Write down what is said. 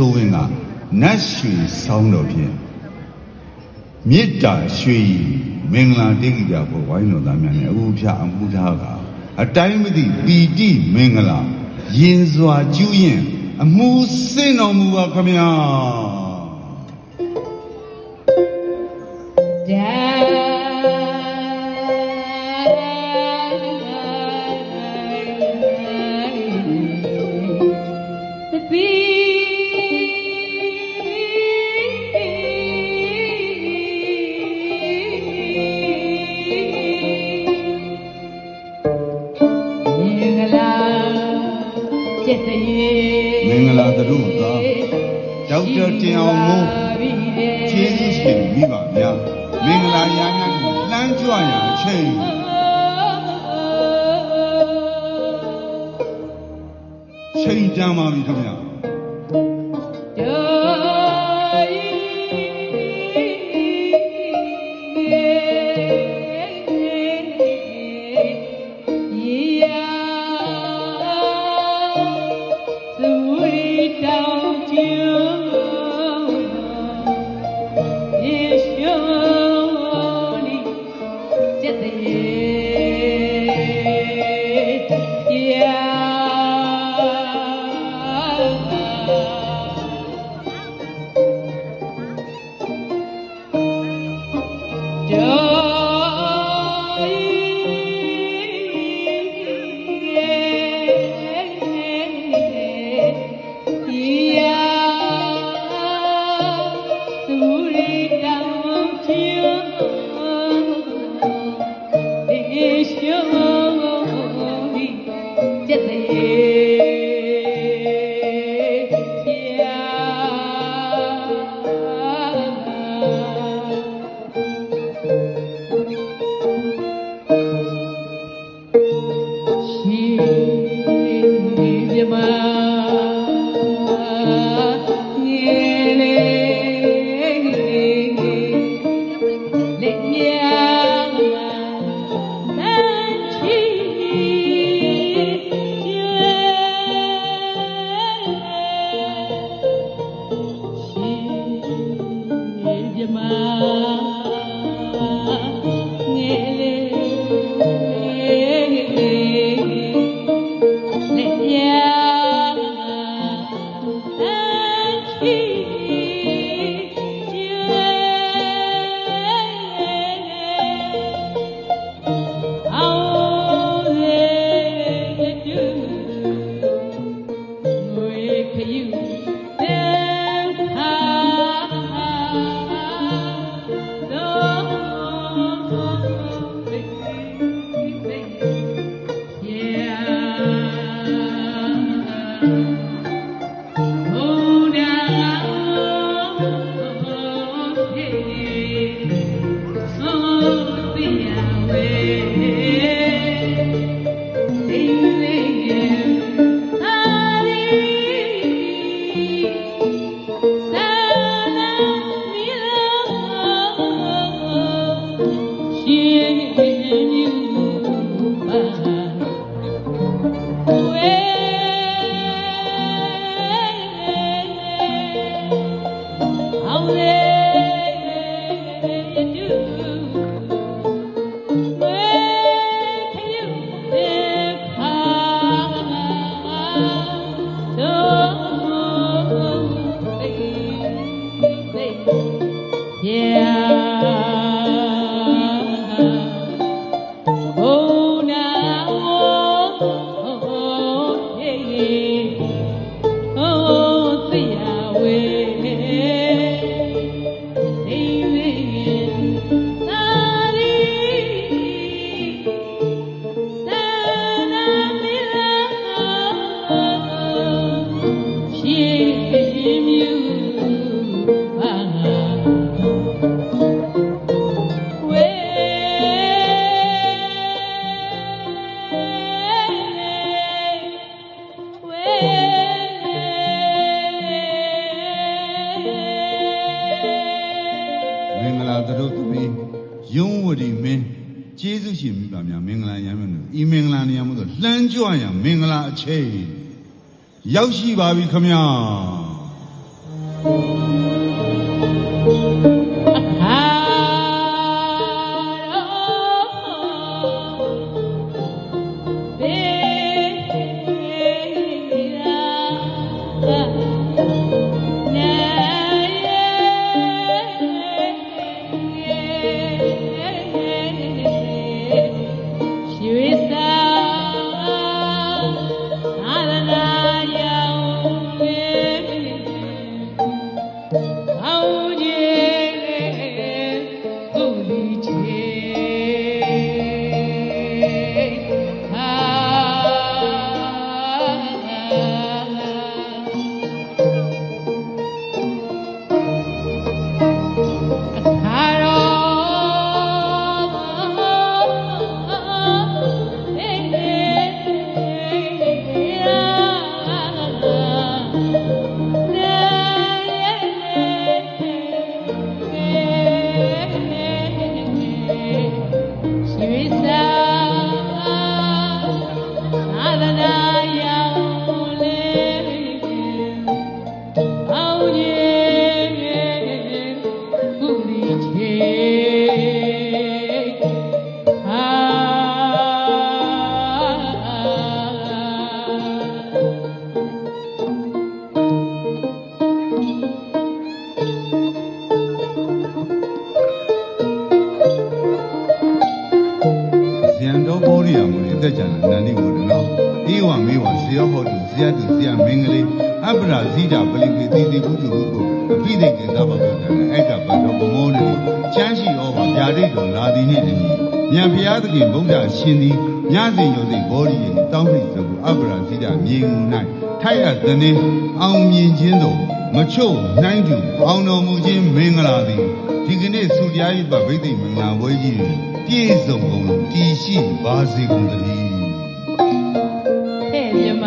ဆိုဝင်ကနတ်ရွှေဆောင်းတော်ဖြင့်မေတ္တာရွှေမင်္ဂလာတိကိကြဖို့ဝိုင်းတော်သားများနဲ့အမှုဖြာအမှုထားကအတိုင်းမသိပီတိမင်္ဂလာရင်စွာကျူးရင်အမှုစင်တော်မူပါခမညာမင်္ဂလာတရုသာဒေါက်တာတင်အောင်မိုးကျေးဇူးရှင်မိပါဗျာမင်္ဂလာရာများကိုလှမ်းကြွရအချိန်ချိန်တန်ပါပြီခင်ဗျာယုံဝတီမင်းကျေးဇူးရှင်မိပါများမင်္ဂလာရမ်းမယ်လို့ဤမင်္ဂလာနေရာမှာဆိုလှမ်းကြွရမင်္ဂလာအချိန်ရောက်ရှိပါပြီခမညာ ဇိတာပလီပိတိတိကုတုဟုကိုအပိသိကေသဘောတော့တယ်အဲ့ကဘတော်ဘမောနေချမ်းရှိဩဘာဗျာဒိတ်တော်လာသည်နှင့်တည်းမြတ်ဘုရားသခင်ဗုဒ္ဓရှင်သည်ညစဉ်ရောစိတ်ဘောဓိရဲ့တောင်းစိတ်စကူအပ္ပရာဇိတာမြေငုံ၌ထိုက်ရသနေအောင်မြင်ခြင်းသောမချို့နှိုင်းကျအောင်တော်မူခြင်းမင်္ဂလာသည်ဒီကနေ့ဆုတရားဤပဗိသိမင်္ဂလာပွဲကြီးတွင်ပြည့်စုံကုန်လို့တည်ရှိပါစေကုန်သတည်းဟဲ့မြမ